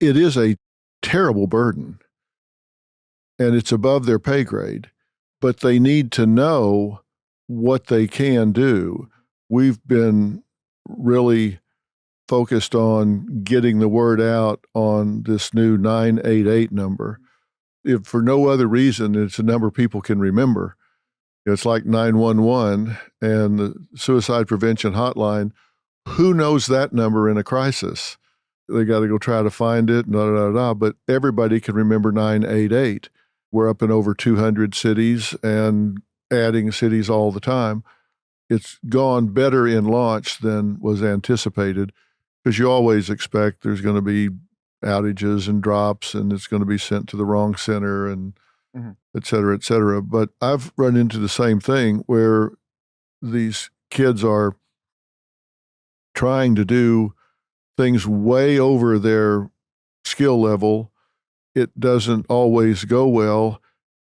it is a terrible burden, and it's above their pay grade, but they need to know what they can do. We've been really focused on getting the word out on this new 988 number. If for no other reason, it's a number people can remember. It's like 911 and the suicide prevention hotline. Who knows that number in a crisis? They got to go try to find it, but everybody can remember 988. We're up in over 200 cities and adding cities all the time. It's gone better in launch than was anticipated, because you always expect there's going to be outages and drops, and it's going to be sent to the wrong center, and et cetera, et cetera. But I've run into the same thing where these kids are trying to do things way over their skill level. It doesn't always go well,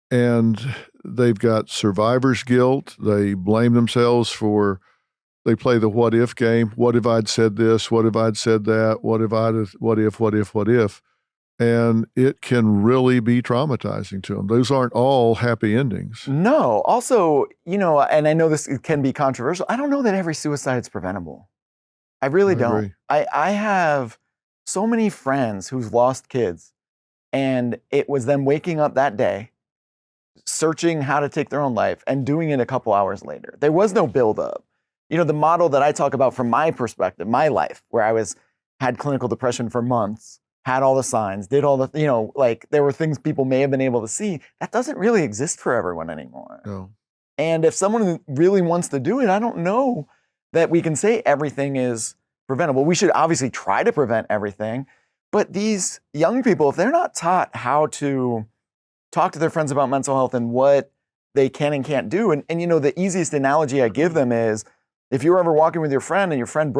and they've got survivor's guilt. They blame themselves they play the what if game. What if I'd said this? What if I'd said that? What if? And it can really be traumatizing to them. Those aren't all happy endings. No. Also, and I know this can be controversial, I don't know that every suicide is preventable. I really don't. Agree. I have so many friends who've lost kids, and it was them waking up that day, searching how to take their own life, and doing it a couple hours later. There was no buildup. The model that I talk about from my perspective, my life, where I had clinical depression for months, had all the signs, did all the, there were things people may have been able to see. That doesn't really exist for everyone anymore. No. And if someone really wants to do it, I don't know that we can say everything is preventable. We should obviously try to prevent everything. But these young people, if they're not taught how to talk to their friends about mental health and what they can and can't do, and the easiest analogy I give them is, if you were ever walking with your friend and your friend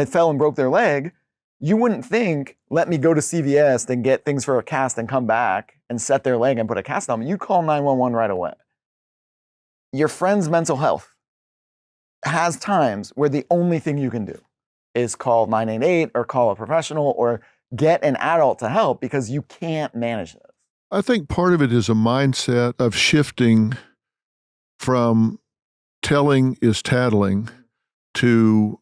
fell and broke their leg, you wouldn't think, let me go to CVS and get things for a cast and come back and set their leg and put a cast on them. You'd call 911 right away. Your friend's mental health has times where the only thing you can do is call 988 or call a professional or get an adult to help, because you can't manage this. I think part of it is a mindset of shifting from telling is tattling to,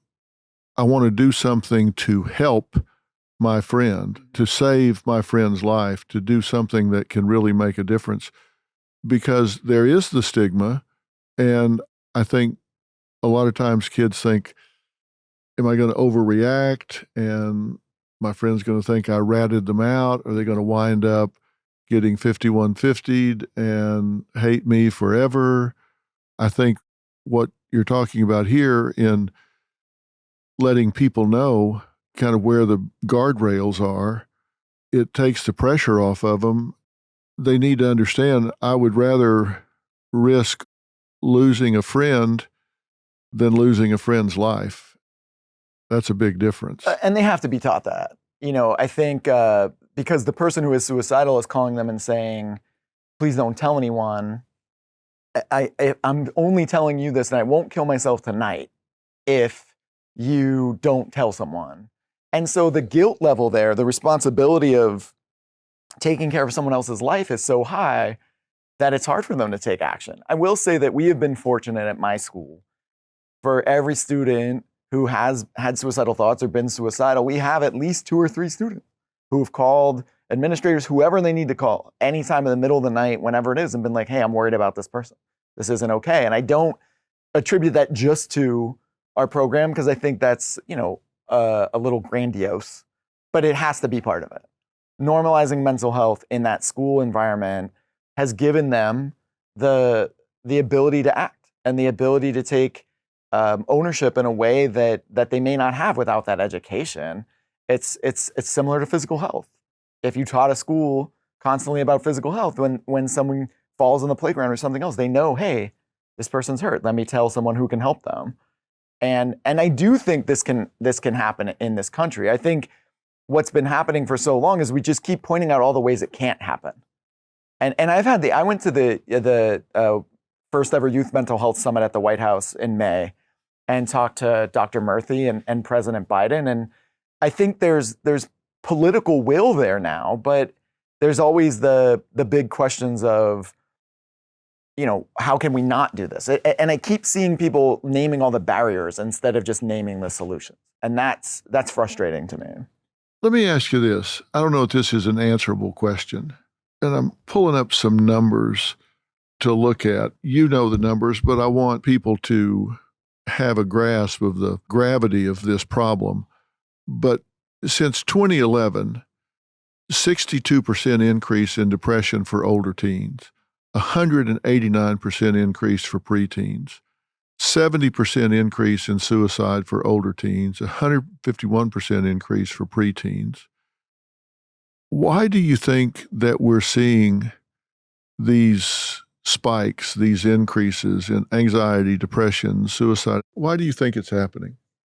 I want to do something to help my friend, to save my friend's life, to do something that can really make a difference. Because there is the stigma, and I think a lot of times kids think, am I going to overreact and my friend's going to think I ratted them out? Are they going to wind up getting 5150'd and hate me forever? I think what you're talking about here in letting people know kind of where the guardrails are, it takes the pressure off of them. They need to understand, I would rather risk losing a friend than losing a friend's life. That's a big difference. And they have to be taught that. I think because the person who is suicidal is calling them and saying, please don't tell anyone. I'm only telling you this, and I won't kill myself tonight if you don't tell someone. And so the guilt level there, the responsibility of taking care of someone else's life is so high that it's hard for them to take action. I will say that we have been fortunate at my school. For every student who has had suicidal thoughts or been suicidal, we have at least 2 or 3 students who have called administrators, whoever they need to call, anytime in the middle of the night, whenever it is, and been like, hey, I'm worried about this person. This isn't okay. And I don't attribute that just to our program, because I think that's, a little grandiose, but it has to be part of it. Normalizing mental health in that school environment has given them the ability to act and the ability to take ownership in a way that they may not have without that education. It's similar to physical health. If you taught a school constantly about physical health, when someone falls on the playground or something else, they know, hey, this person's hurt. Let me tell someone who can help them. And I do think this can happen in this country. I think what's been happening for so long is we just keep pointing out all the ways it can't happen. And I went to the first ever Youth Mental Health Summit at the White House in May and talked to Dr. Murthy and President Biden. And I think there's political will there now, but there's always the big questions of, how can we not do this? And I keep seeing people naming all the barriers instead of just naming the solutions. And that's frustrating to me. Let me ask you this. I don't know if this is an answerable question, and I'm pulling up some numbers to look at. You know the numbers, but I want people to have a grasp of the gravity of this problem. But since 2011, 62% increase in depression for older teens, 189% increase for preteens, 70% increase in suicide for older teens, 151% increase for preteens. Why do you think that we're seeing these spikes, these increases in anxiety, depression, suicide? Why do you think it's happening?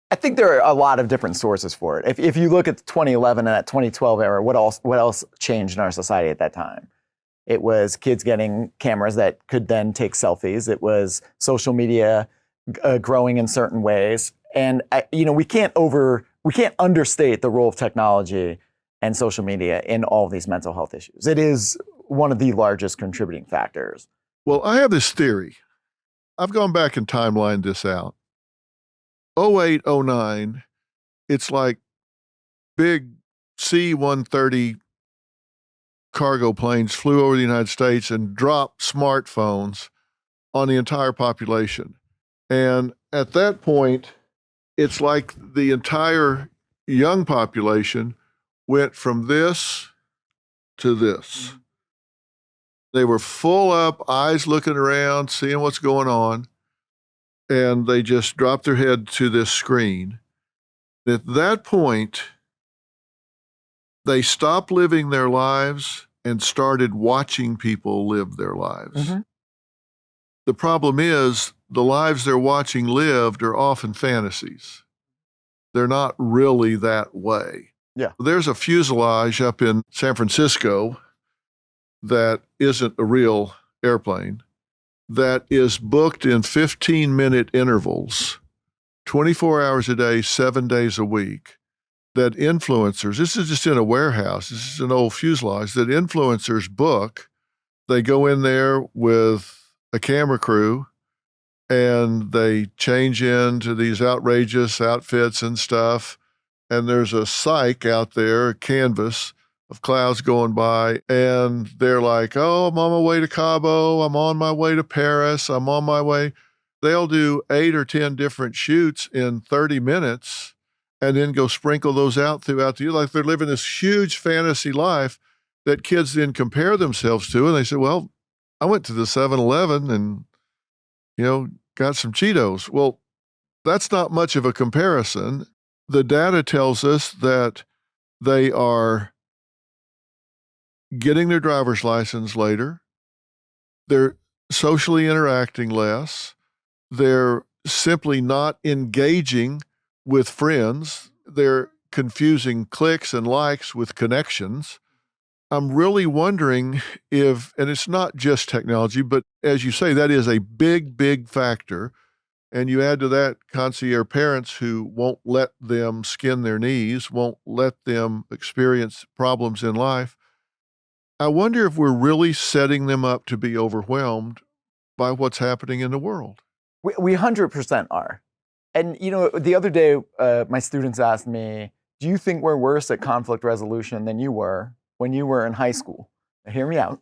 I think there are a lot of different sources for it. If you look at the 2011 and that 2012 era, what else changed in our society at that time? It was kids getting cameras that could then take selfies. It was social media growing in certain ways. And we can't understate the role of technology and social media in all of these mental health issues. It is one of the largest contributing factors. Well, I have this theory. I've gone back and timelined this out. 08, 09, it's like big C-130 cargo planes flew over the United States and dropped smartphones on the entire population. And at that point, it's like the entire young population went from this to this. They were full up, eyes looking around, seeing what's going on, and they just dropped their head to this screen. At that point, they stopped living their lives and started watching people live their lives. Mm-hmm. The problem is the lives they're watching lived are often fantasies. They're not really that way. Yeah. There's a fuselage up in San Francisco that isn't a real airplane that is booked in 15-minute intervals, 24 hours a day, 7 days a week, that influencers, this is just in a warehouse, this is an old fuselage, that influencers book. They go in there with a camera crew and they change into these outrageous outfits and stuff. And there's a cyc out there, a canvas of clouds going by. And they're like, oh, I'm on my way to Cabo. I'm on my way to Paris. I'm on my way. They'll do 8 or 10 different shoots in 30 minutes and then go sprinkle those out throughout the year. Like they're living this huge fantasy life that kids then compare themselves to. And they say, well, I went to the 7-Eleven and, got some Cheetos. Well, that's not much of a comparison. The data tells us that they are getting their driver's license later. They're socially interacting less. They're simply not engaging with friends. They're confusing clicks and likes with connections. I'm really wondering if, and it's not just technology, but as you say, that is a big, big factor. And you add to that concierge parents who won't let them skin their knees, won't let them experience problems in life. I wonder if we're really setting them up to be overwhelmed by what's happening in the world. We 100% are. And, the other day, my students asked me, do you think we're worse at conflict resolution than you were when you were in high school? Now, hear me out.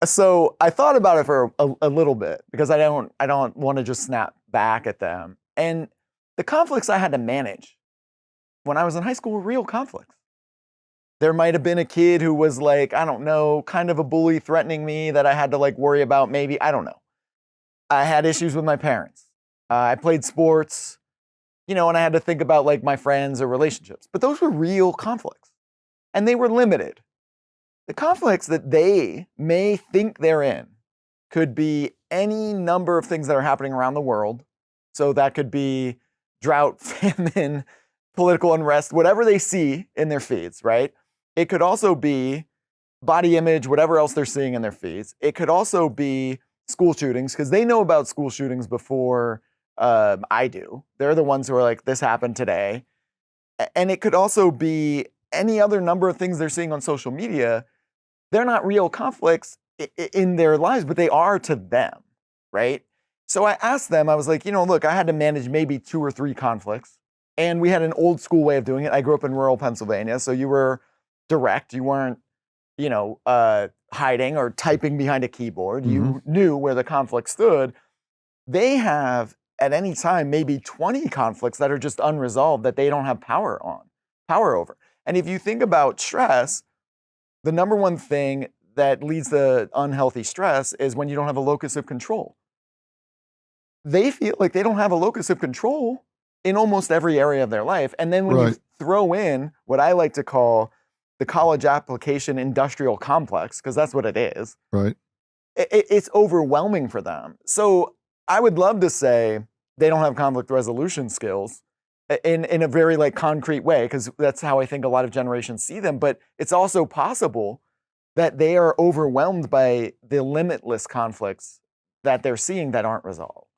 So I thought about it for a little bit because I don't want to just snap back at them. And the conflicts I had to manage when I was in high school were real conflicts. There might have been a kid who was like, I don't know, kind of a bully threatening me that I had to worry about maybe. I don't know. I had issues with my parents. I played sports, and I had to think about my friends or relationships. But those were real conflicts. And they were limited. The conflicts that they may think they're in could be any number of things that are happening around the world. So that could be drought, famine, political unrest, whatever they see in their feeds, right? It could also be body image, whatever else they're seeing in their feeds. It could also be school shootings, because they know about school shootings before I do. They're the ones who are like, this happened today. And it could also be any other number of things they're seeing on social media, they're not real conflicts in their lives, but they are to them, right? So I asked them, I was like, look, I had to manage maybe 2 or 3 conflicts, and we had an old school way of doing it. I grew up in rural Pennsylvania, so you were direct. You weren't, hiding or typing behind a keyboard. Mhm. You knew where the conflict stood. They have at any time maybe 20 conflicts that are just unresolved that they don't have power over. And if you think about stress, the number one thing that leads to unhealthy stress is when you don't have a locus of control. They feel like they don't have a locus of control in almost every area of their life. And then when you Right. throw in what I like to call the college application industrial complex, because that's what it is, Right. it's overwhelming for them. So I would love to say they don't have conflict resolution skills in a very like concrete way, because that's how I think a lot of generations see them. But it's also possible that they are overwhelmed by the limitless conflicts that they're seeing that aren't resolved.